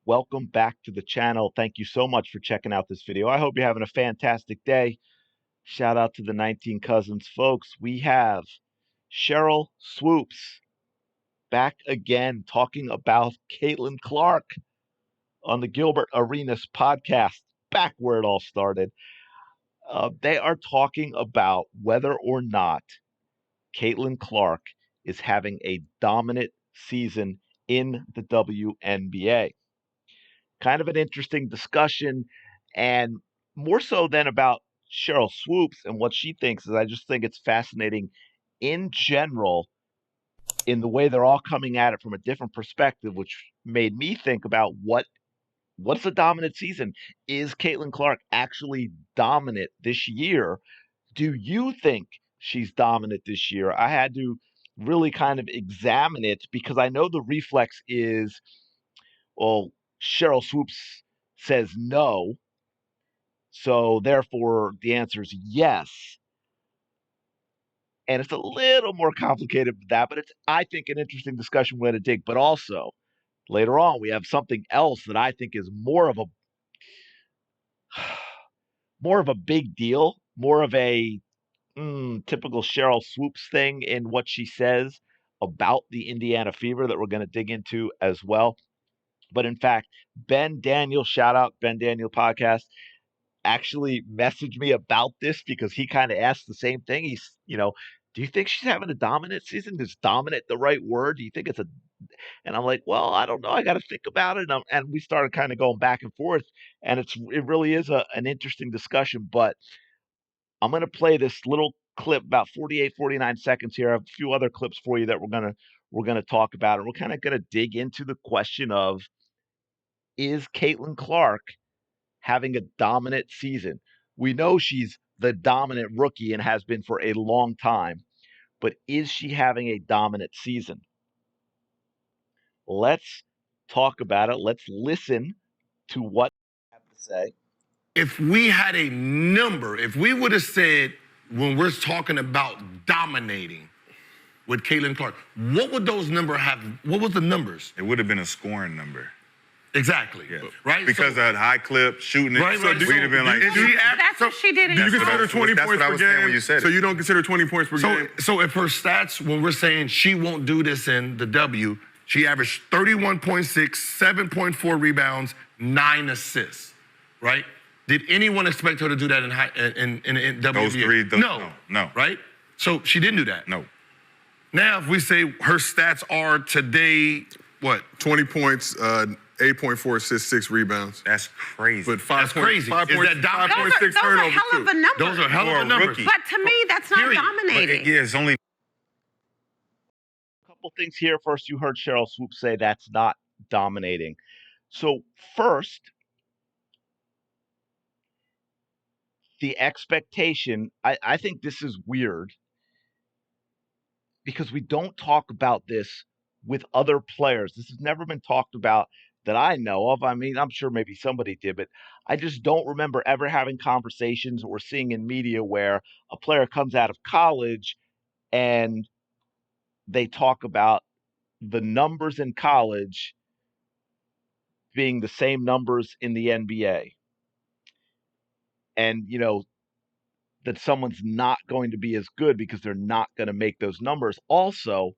Welcome back to the channel. Thank you so much for checking out this video. I hope you're having a fantastic day. Shout out to the 19 Cousins folks. We have Sheryl Swoopes back again talking about Caitlin Clark on the Gilbert Arenas podcast, back where it all started. They are talking about whether or not Caitlin Clark is having a dominant season in the WNBA. Kind of an interesting discussion, and more so than about Sheryl Swoopes and what she thinks is I just think it's fascinating in general in the way they're all coming at it from a different perspective, which made me think about what's a dominant season? Is Caitlin Clark actually dominant this year? Do you think she's dominant this year? I had to really kind of examine it because I know the reflex is, well, Sheryl Swoopes says no. So therefore, the answer is yes. And it's a little more complicated than that, but it's, I think, an interesting discussion we're going to dig. But also, later on, we have something else that I think is more of a big deal, more of a typical Sheryl Swoopes thing in what she says about the Indiana Fever that we're going to dig into as well. But in fact, Ben Daniel, shout out Ben Daniel podcast, actually messaged me about this because he kind of asked the same thing. He's, do you think she's having a dominant season? Is dominant the right word? Do you think it's a, and I'm like, well, I don't know. I got to think about it. And we started kind of going back and forth, and it really is an interesting discussion. But I'm going to play this little clip, about 48, 49 seconds here. I have a few other clips for you that we're going to talk about, and we're kind of going to dig into the question of, is Caitlin Clark having a dominant season? We know she's the dominant rookie and has been for a long time, but is she having a dominant season? Let's talk about it. Let's listen to what I have to say. If we had a number, if we would have said, when we're talking about dominating with Caitlin Clark, what would those numbers have? What was the numbers? It would have been a scoring number. Exactly. Yeah. Right? Because of high clip, shooting it. Right, So right. we'd have been like, That's what she did. That's You what I consider was- 20 that's points what I per was saying game. when you said So it. you don't consider 20 points per game. So if her stats, when we're saying she won't do this in the W, she averaged 31.6, 7.4 rebounds, 9 assists, right? Did anyone expect her to do that in WNBA? Those three, no. Right? So she didn't do that. No. Now, if we say her stats are today, what? 20 points, 8.4 assists, 6 rebounds. That's crazy. But 5 That's crazy. Five Is point, that dominant? 5.6 Those are turnovers, hell of a too. number. Those are hell For of a a numbers. rookie. But to me, that's not Period. dominating. Yeah, it's only A couple things here. First, you heard Sheryl Swoopes say that's not dominating. So first, the expectation, I think this is weird because we don't talk about this with other players. This has never been talked about that I know of. I mean, I'm sure maybe somebody did, but I just don't remember ever having conversations or seeing in media where a player comes out of college and they talk about the numbers in college being the same numbers in the NBA. And, that someone's not going to be as good because they're not going to make those numbers. Also,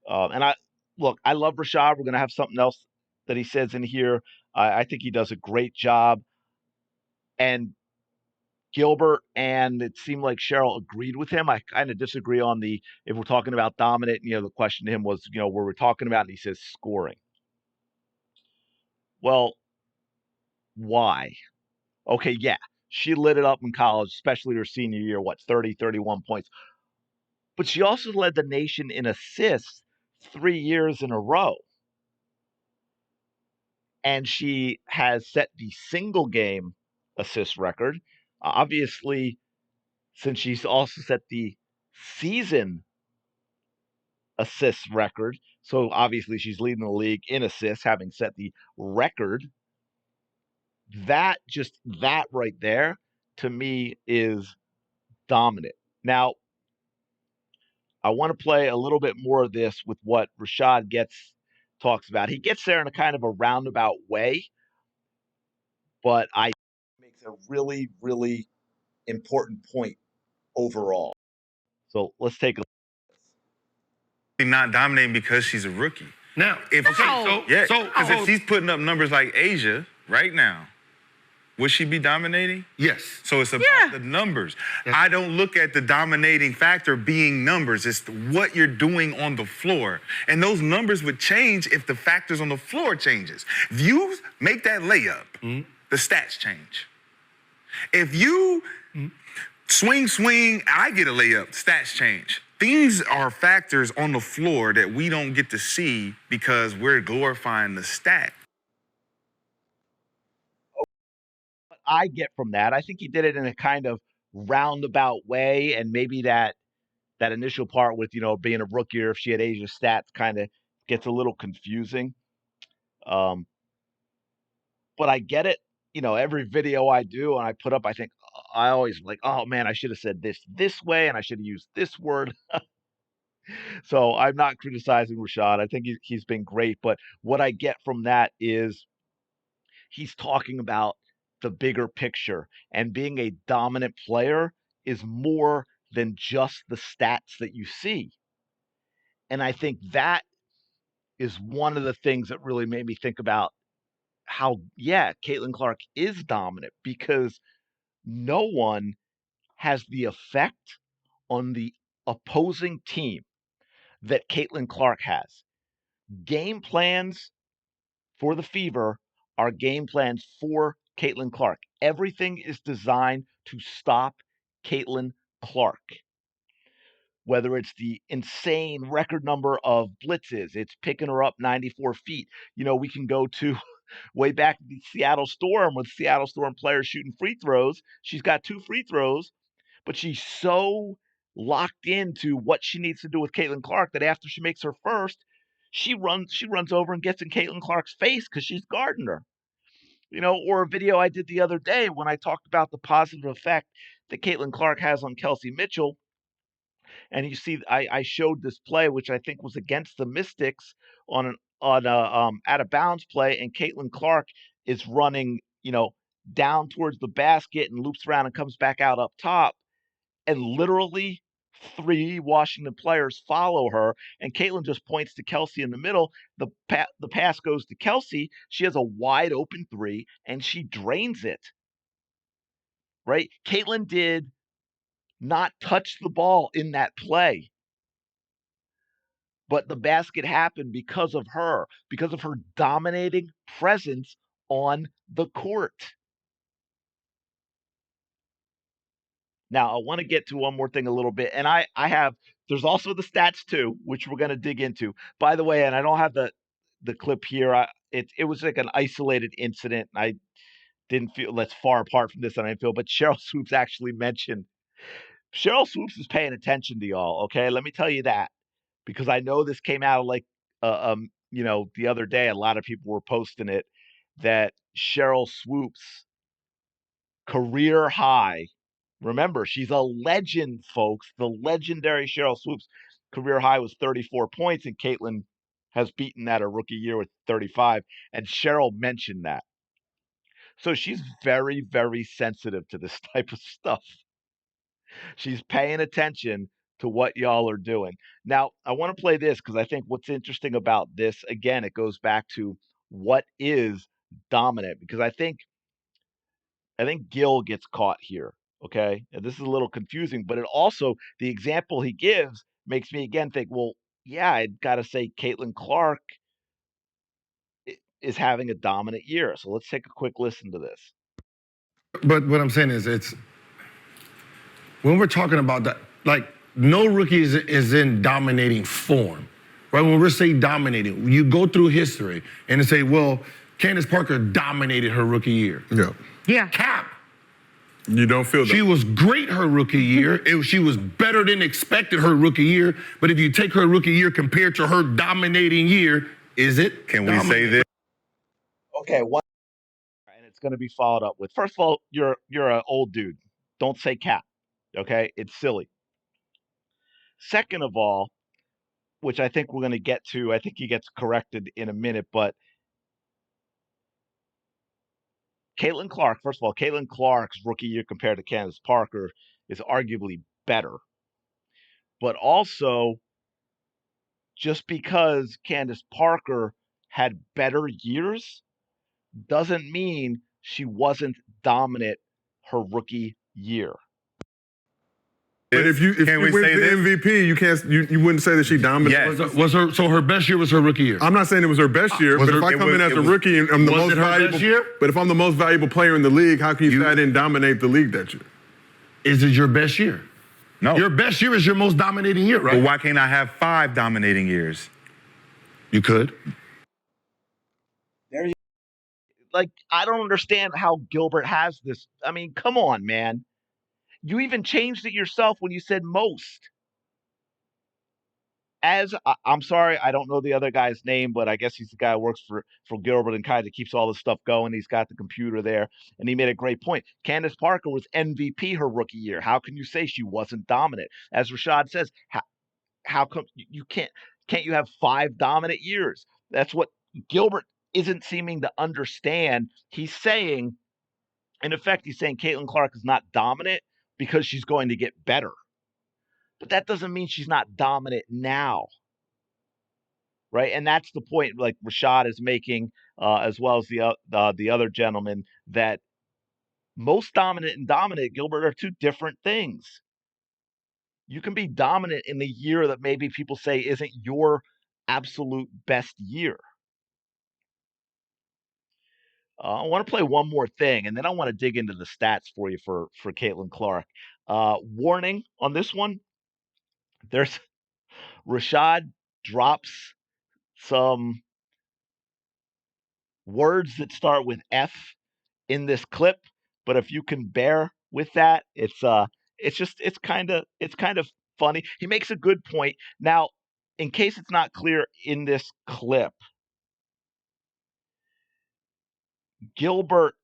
and I love Rashad. We're going to have something else that he says in here. I think he does a great job. And Gilbert and it seemed like Sheryl agreed with him. I kind of disagree on if we're talking about dominant, the question to him was, where we're talking about, and he says scoring. Well, why? Okay, yeah, she lit it up in college, especially her senior year, 30, 31 points. But she also led the nation in assists 3 years in a row. And she has set the single game assist record. Obviously, since she's also set the season assist record. So obviously she's leading the league in assists, having set the record. That right there, to me, is dominant. Now, I want to play a little bit more of this with what Rashad gets talks about. He gets there in a kind of a roundabout way, but I makes a really, really important point overall. So let's take a Not dominating because she's a rookie. Now, If so because if she's putting up numbers like Asia right now, would she be dominating? yes. So it's about the numbers. I don't look at the dominating factor being numbers. It's what you're doing on the floor. And those numbers would change if the factors on the floor changes. If you make that layup, the stats change. If you swing, I get a layup, stats change. These are factors on the floor that we don't get to see because we're glorifying the stat. what I get from that. I think he did it in a kind of roundabout way, and maybe that initial part with being a rookie or if she had Asia stats kind of gets a little confusing. Um, but I get it. Every video I do and I put up, I think I always like, oh man, I should have said this way, and I should have used this word. So I'm not criticizing Rashad. I think he's been great. But what I get from that is he's talking about the bigger picture, and being a dominant player is more than just the stats that you see. And I think that is one of the things that really made me think about how, yeah, Caitlin Clark is dominant, because no one has the effect on the opposing team that Caitlin Clark has. Game plans for the Fever are game plans for Caitlin Clark. Everything is designed to stop Caitlin Clark. Whether it's the insane record number of blitzes, it's picking her up 94 feet. We can go to way back to the Seattle Storm with Seattle Storm players shooting free throws. She's got 2 free throws, but she's so locked into what she needs to do with Caitlin Clark that after she makes her first, she runs over and gets in Caitlin Clark's face because she's guarding her. Or a video I did the other day when I talked about the positive effect that Caitlin Clark has on Kelsey Mitchell. And you see, I showed this play, which I think was against the Mystics on a out of bounds play, and Caitlin Clark is running, down towards the basket and loops around and comes back out up top, and literally 3 Washington players follow her, and Caitlin just points to Kelsey in the middle. The pass goes to Kelsey. She has a wide open 3, and she drains it. Right? Caitlin did not touch the ball in that play, but the basket happened because of her dominating presence on the court. Now, I want to get to one more thing a little bit, and there's also the stats too, which we're going to dig into. By the way, and I don't have the clip here. It was like an isolated incident. I didn't feel that's far apart from this than I feel, but Sheryl Swoopes actually mentioned. Sheryl Swoopes is paying attention to y'all. Okay, let me tell you that, because I know this came out like the other day. A lot of people were posting it, that Sheryl Swoopes career high. Remember, she's a legend, folks. The legendary Sheryl Swoopes career high was 34 points, and Caitlin has beaten that her rookie year with 35. And Sheryl mentioned that. So she's very, very sensitive to this type of stuff. She's paying attention to what y'all are doing. Now, I want to play this because I think what's interesting about this, again, it goes back to what is dominant, because I think Gil gets caught here. Okay. And this is a little confusing, but it also, the example he gives makes me again think, well, yeah, I'd got to say Caitlin Clark is having a dominant year. So let's take a quick listen to this. But what I'm saying is, it's when we're talking about that, like, no rookie is in dominating form, right? When we're saying dominating, you go through history and say, well, Candace Parker dominated her rookie year. Yeah. Cap. You don't feel that. She was great her rookie year. She was better than expected her rookie year. But if you take her rookie year compared to her dominating year, is it? Can we say this? Okay, and it's going to be followed up with, first of all, you're an old dude. Don't say cap. Okay, it's silly. Second of all, which I think we're going to get to. I think he gets corrected in a minute, but Caitlin Clark, first of all, Caitlin Clark's rookie year compared to Candace Parker is arguably better. But also, just because Candace Parker had better years doesn't mean she wasn't dominant her rookie year. But if you Can we win say the this? MVP, you wouldn't say that she dominated. Yes. So her best year was her rookie year. I'm not saying it was her best year, Was but it- if I it come was- in as it a was- rookie and I'm the was most it her valuable best year? but if I'm the most valuable player in the league, how can you say I didn't dominate the league that year? Is it your best year? No. Your best year is your most dominating year, right? But why can't I have 5 dominating years? You could. Like, I don't understand how Gilbert has this. I mean, come on, man. You even changed it yourself when you said most. I'm sorry, I don't know the other guy's name, but I guess he's the guy who works for Gilbert and kind of keeps all this stuff going. He's got the computer there, and he made a great point. Candace Parker was MVP her rookie year. How can you say she wasn't dominant? As Rashad says, how come you can't you have 5 dominant years? That's what Gilbert isn't seeming to understand. He's saying, in effect, he's saying Caitlin Clark is not dominant because she's going to get better. But that doesn't mean she's not dominant now. Right? And that's the point like Rashad is making, as well as the other gentleman, that most dominant and dominant, Gilbert, are 2 different things. You can be dominant in the year that maybe people say isn't your absolute best year. I want to play one more thing, and then I want to dig into the stats for you for Caitlin Clark. Warning on this one: there's Rashad drops some words that start with F in this clip, but if you can bear with that, it's kind of funny. He makes a good point. Now, in case it's not clear in this clip, Gilbert,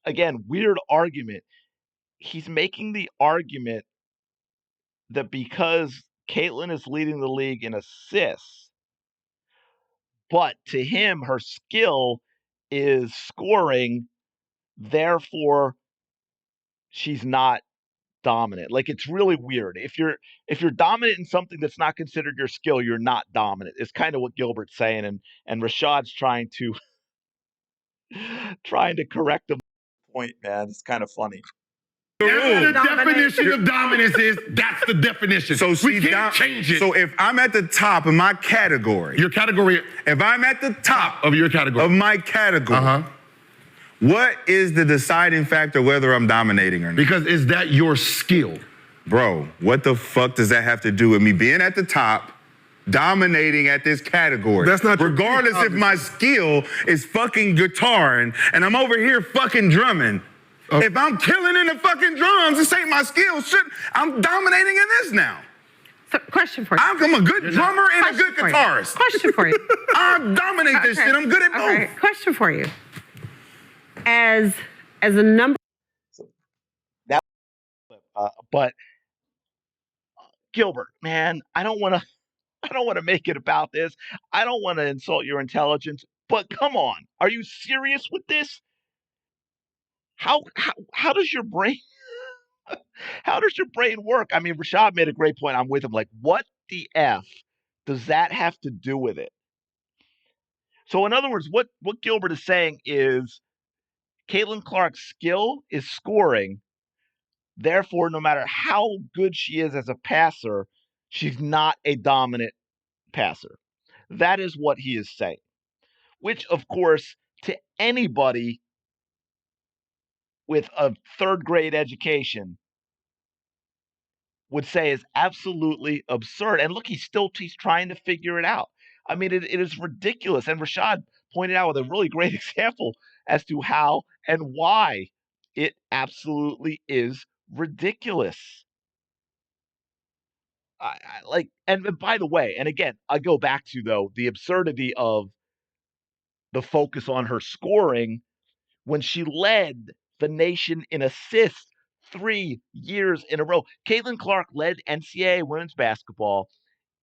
again, weird argument. He's making the argument that because Caitlin is leading the league in assists, but to him, her skill is scoring, therefore she's not dominant. Like, it's really weird. If you're dominant in something that's not considered your skill, you're not dominant. It's kind of what Gilbert's saying, and Rashad's trying to correct the point, man. It's kind of funny. That's the definition of dominance is. That's the definition. So we can't change it. So if I'm at the top of my category, your category, if I'm at the top of your category, of my category, what is the deciding factor whether I'm dominating or not? Because is that your skill? Bro, what the fuck does that have to do with me being at the top, dominating at this category? That's not your regardless skill, if my skill is fucking guitaring and I'm over here fucking drumming. If I'm killing in the fucking drums, this ain't my skill. Shit, I'm dominating in this now. So, question for you. I'm a good drummer and a good guitarist. Question for you. I dominate this shit. I'm good at both. Okay. Question for you. As a number. But Gilbert, man, I don't want to make it about this. I don't want to insult your intelligence, but come on, are you serious with this? How does your brain work? I mean, Rashad made a great point. I'm with him. Like, what the F does that have to do with it? So, in other words, what Gilbert is saying is Caitlin Clark's skill is scoring. Therefore, no matter how good she is as a passer, she's not a dominant passer. That is what he is saying, which, of course, to anybody with a 3rd grade education would say is absolutely absurd. And look, he's trying to figure it out. I mean, it is ridiculous. And Rashad pointed out with a really great example as to how and why it absolutely is ridiculous. And by the way, and again, I go back to, though, the absurdity of the focus on her scoring when she led the nation in assists 3 years in a row. Caitlin Clark led NCAA women's basketball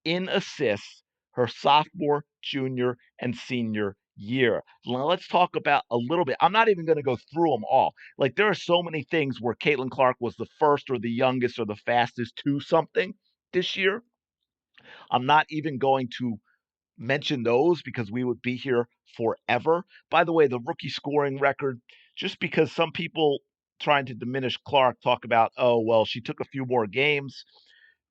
in assists her sophomore, junior, and senior year. Now let's talk about a little bit. I'm not even going to go through them all. Like, there are so many things where Caitlin Clark was the first or the youngest or the fastest to something this year. I'm not even going to mention those because we would be here forever. By the way, the rookie scoring record, just because some people trying to diminish Clark talk about, oh, well, she took a few more games.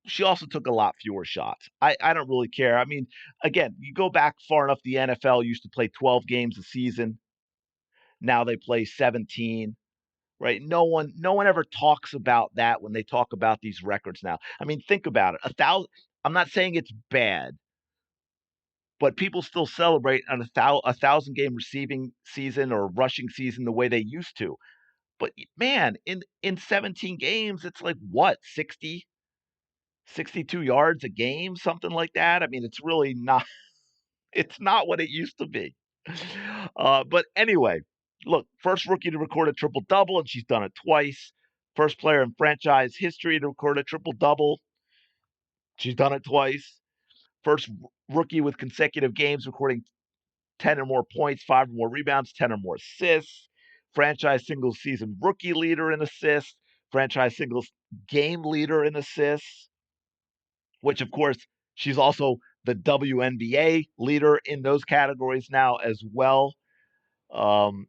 She also took a lot fewer shots. I don't really care. I mean, again, you go back far enough, the NFL used to play 12 games a season. Now they play 17, right? No one ever talks about that when they talk about these records now. I mean, think about it. I'm not saying it's bad, but people still celebrate on a thousand game receiving season or rushing season the way they used to. But man, in 17 games, it's like what, 60, 62 yards a game, something like that. I mean, it's really not. It's not what it used to be. But anyway, look, first rookie to record a triple double, and she's done it twice. First player in franchise history to record a triple double. She's done it twice. First rookie with consecutive games recording 10 or more points, 5 or more rebounds, 10 or more assists. Franchise single season rookie leader in assists. Franchise singles game leader in assists, which, of course, she's also the WNBA leader in those categories now as well. Um,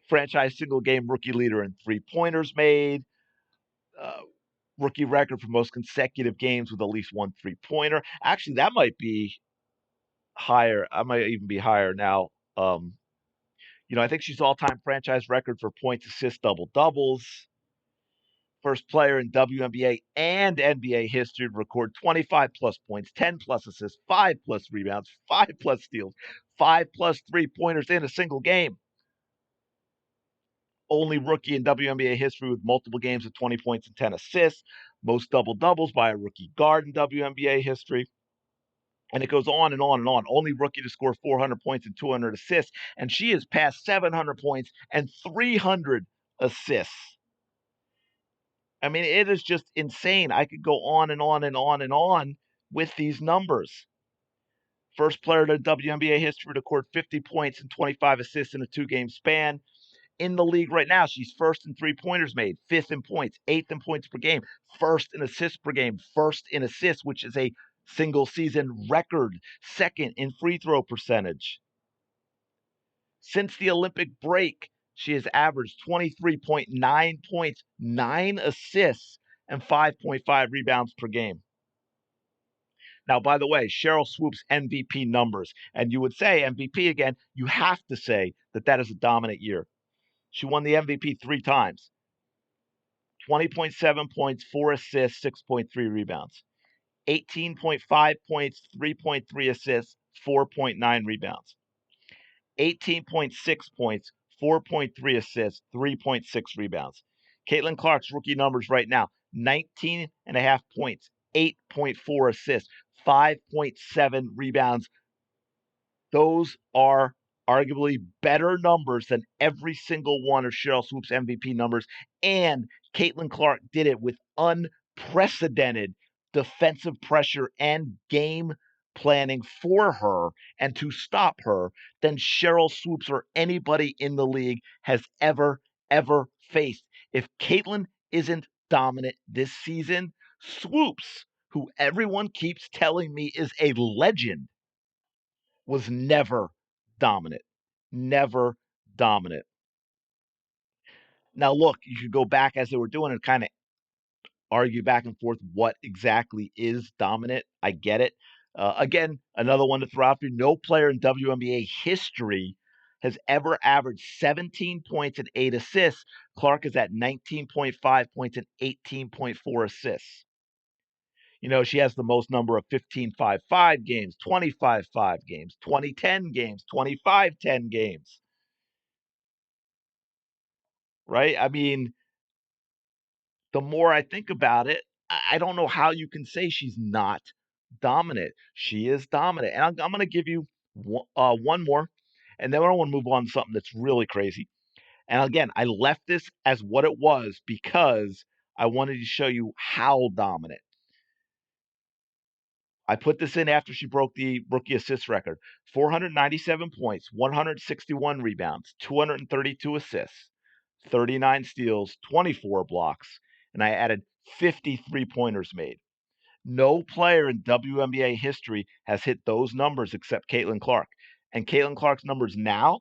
Franchise single game rookie leader in three-pointers made. Uh, Rookie record for most consecutive games with at least one three-pointer. Actually, that might be higher. I might even be higher now. I think she's all-time franchise record for points, assists, double-doubles. First player in WNBA and NBA history to record 25 plus points, 10 plus assists, 5 plus rebounds, 5 plus steals, 5 plus three-pointers in a single game. Only rookie in WNBA history with multiple games of 20 points and 10 assists. Most double-doubles by a rookie guard in WNBA history. And it goes on and on and on. Only rookie to score 400 points and 200 assists. And she has passed 700 points and 300 assists. I mean, it is just insane. I could go on and on and on and on with these numbers. First player to WNBA history to record 50 points and 25 assists in a two-game span. In the league right now, she's first in three-pointers made, fifth in points, eighth in points per game, first in assists per game, first in assists, which is a single season record, second in free throw percentage. Since the Olympic break, she has averaged 23.9 points, 9 assists, and 5.5 rebounds per game. Now, by the way, Sheryl Swoopes MVP numbers, and you would say MVP again, you have to say that is a dominant year. She won the MVP 3 times. 20.7 points, 4 assists, 6.3 rebounds. 18.5 points, 3.3 assists, 4.9 rebounds. 18.6 points, 4.3 assists, 3.6 rebounds. Caitlin Clark's rookie numbers right now, 19.5 points, 8.4 assists, 5.7 rebounds. Those are arguably better numbers than every single one of Sheryl Swoopes' MVP numbers. And Caitlin Clark did it with unprecedented defensive pressure and game planning for her and to stop her than Sheryl Swoopes or anybody in the league has ever faced. If Caitlin isn't dominant this season, Swoopes, who everyone keeps telling me is a legend, was never dominant. Never dominant. Now, look, you could go back as they were doing and kind of argue back and forth what exactly is dominant. I get it. Again, another one to throw out there. No player in WNBA history has ever averaged 17 points and 8 assists. Clark is at 19.5 points and 18.4 assists. She has the most number of 15-5-5 games, 25-5 games, 20-10 games, 25-10 games. Right? I mean, the more I think about it, I don't know how you can say she's not dominant. She is dominant. And I'm going to give you one more, and then I want to move on to something that's really crazy. And again, I left this as what it was because I wanted to show you how dominant. I put this in after she broke the rookie assist record. 497 points, 161 rebounds, 232 assists, 39 steals, 24 blocks, and I added 53 pointers made. No player in WNBA history has hit those numbers except Caitlin Clark. And Caitlin Clark's numbers now,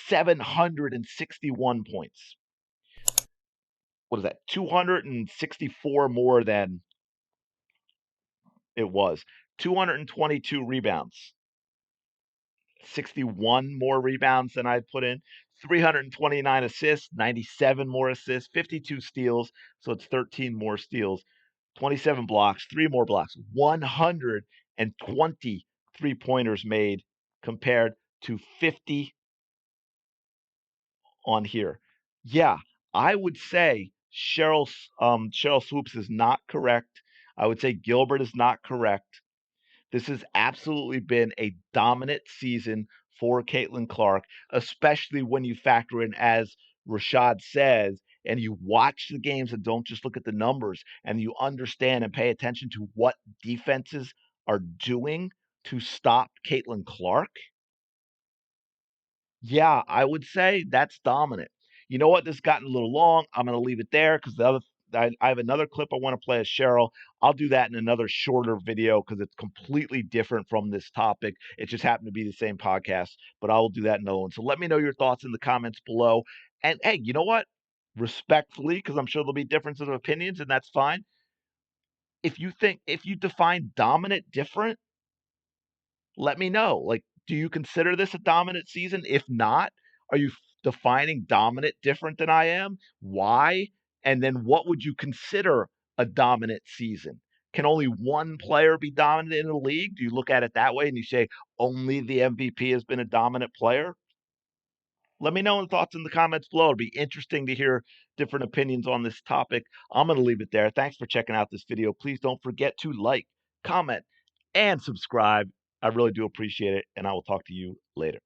761 points. What is that? 264 more than it was. 222 rebounds. 61 more rebounds than I put in. 329 assists, 97 more assists, 52 steals. So it's 13 more steals. 27 blocks, 3 more blocks, 120 3-pointers made compared to 50 on here. Yeah, I would say Sheryl Swoopes is not correct. I would say Gilbert is not correct. This has absolutely been a dominant season for Caitlin Clark, especially when you factor in, as Rashad says, and you watch the games and don't just look at the numbers, and you understand and pay attention to what defenses are doing to stop Caitlin Clark. Yeah, I would say that's dominant. You know what? This has gotten a little long. I'm going to leave it there because I have another clip I want to play as Sheryl. I'll do that in another shorter video because it's completely different from this topic. It just happened to be the same podcast, but I will do that in another one. So let me know your thoughts in the comments below. And hey, you know what? Respectfully, because I'm sure there'll be differences of opinions, and that's fine. If you define dominant different, let me know. Like, do you consider this a dominant season? If not, are you defining dominant different than I am? Why? And then what would you consider a dominant season? Can only one player be dominant in a league? Do you look at it that way and you say only the MVP has been a dominant player? Let me know your thoughts in the comments below. It'll be interesting to hear different opinions on this topic. I'm going to leave it there. Thanks for checking out this video. Please don't forget to like, comment, and subscribe. I really do appreciate it, and I will talk to you later.